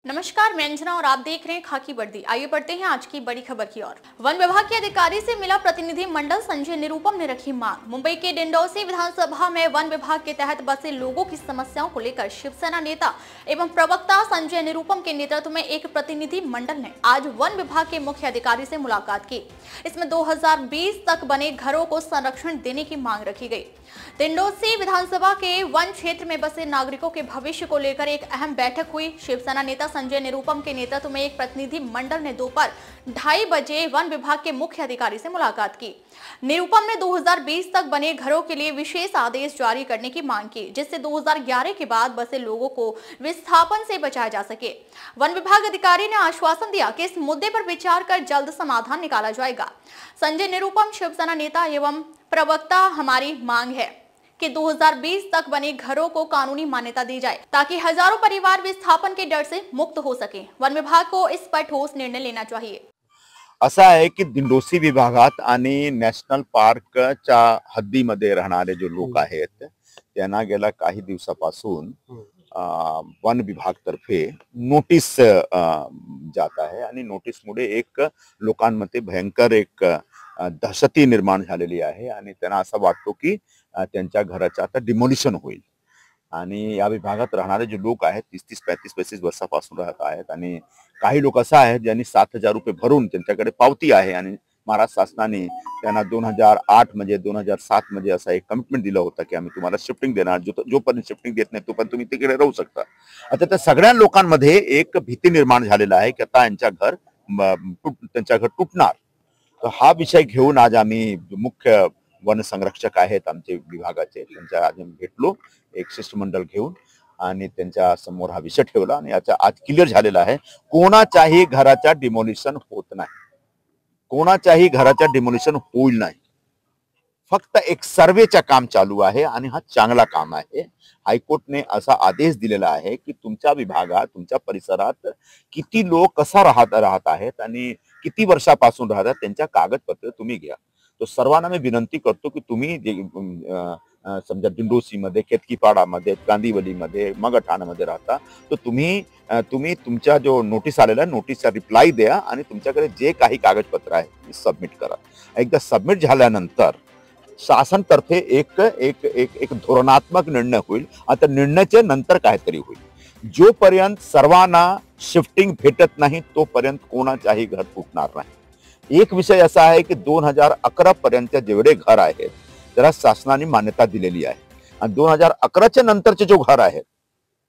नमस्कार, मैं अंजना और आप देख रहे हैं खाकी वर्दी। आइए बढ़ते हैं आज की बड़ी खबर की ओर। वन विभाग के अधिकारी से मिला प्रतिनिधि मंडल संजय निरुपम ने रखी मांग। मुंबई के डिंडौसी विधानसभा में वन विभाग के तहत बसे लोगों की समस्याओं को लेकर शिवसेना नेता एवं प्रवक्ता संजय निरुपम के नेतृत्व में एक प्रतिनिधि मंडल ने आज वन विभाग के मुख्य अधिकारी से मुलाकात की। इसमें 2020 तक बने घरों को संरक्षण देने की मांग रखी गई। डिंडौसी विधानसभा के वन क्षेत्र में बसे नागरिकों के भविष्य को लेकर एक अहम बैठक हुई। शिवसेना नेता संजय निरुपम के नेतृत्व में एक प्रतिनिधि मंडल ने दोपहर 2:30 बजे वन विभाग के मुख्य अधिकारी से मुलाकात की। निरुपम ने 2020 तक बने घरों के लिए विशेष आदेश जारी करने की मांग की, जिससे 2011 के बाद बसे लोगों को विस्थापन से बचाया जा सके। वन विभाग अधिकारी ने आश्वासन दिया कि इस मुद्दे पर विचार कर जल्द समाधान निकाला जाएगा। संजय निरुपम, शिवसेना नेता एवं प्रवक्ता, हमारी मांग है कि 2020 तक बने घरों को कानूनी मान्यता दी जाए ताकि हजारों परिवार विस्थापन के डर से मुक्त हो सके। वन विभाग को इस पर ठोस निर्णय लेना चाहिए। असं आहे की दिंडोसी विभागात आणि नॅशनल पार्कच्या हद्दीमध्ये राहणारे जो लोक आहेत त्यांना गेल्या काही दिवसापासून वन विभागातर्फे नोटीस जात आहे आणि नोटीसमुळे एक लोकांमध्ये भयंकर एक दहशती निर्माण झालेली आहे आणि त्यांना असं वाटतो की त्यांच्या घराचं आता डिमोलिशन होईल आणि या विभागात राहणारे जे लोक आहेत 30-30, 35-35 वर्षापासून राहत आहेत आणि काही लोक असं आहेत ज्यांनी 7,000 रुपये भरून त्यांच्याकडे पावती आहे आणि महाराष्ट्र शासनाने त्यांना 2008 मध्ये 2007 मध्ये असा एक कमिटमेंट दिला होता की आम्ही तुम्हाला शिफ्टिंग देणार, जोपर्यंत शिफ्टिंग देत नाही तोपर्यंत तुम्ही तिकडे राहू शकता। आता त्या सगळ्या लोकांमध्ये एक भीती निर्माण झालेला आहे की आता त्यांच्या घर तुटणार। तर हा विषय घेऊन आज आम्ही मुख्य वन संरक्षक आहेत आमचे विभागाचे, त्यांच्या आज भेटलो एक शिष्टमंडळ घेऊन आणि त्यांच्या समोर हा विषय ठेवला आणि याचा आज क्लिअर झालेला आहे कोणाच्याही घराचा डिमोलिशन होत नाही, कोणाच्याही घराचा डिमोलिशन होईल नाही। फक्त एक सर्वेचा काम चालू आहे आणि हा चांगला काम आहे। हायकोर्टने असा आदेश दिलेला आहे की तुमच्या विभागात, तुमच्या परिसरात किती लोक कसा राहत आहेत आणि किती वर्षापासून राहतात त्यांच्या कागदपत्र तुम्ही घ्या। तो सर्वांना मी विनंती करतो की तुम्ही समजा दिंडोसी मध्ये, केतकीपाडा मध्ये, कांदिवली मध्ये, मगठाण मध्ये राहता तर तुम्ही तुमच्या जो नोटीस आलेला नोटीसचा रिप्लाय द्या आणि तुमच्याकडे जे काही कागदपत्र आहे ते सबमिट करा। एकदा सबमिट झाल्यानंतर शासनातर्फे एक एक एक एक धोरणात्मक निर्णय होईल। आता निर्णयाच्या नंतर काहीतरी होईल। जोपर्यंत सर्वांना शिफ्टिंग भेटत नाही तोपर्यंत कोणाच्याही घर फुटणार नाही। एक विषय असा आहे की 2011 पर्यंत जेवढे घर आहेत त्याला शासनाने मान्यता दिलेली आहे आणि 2011च्या नंतरचे जो घर आहेत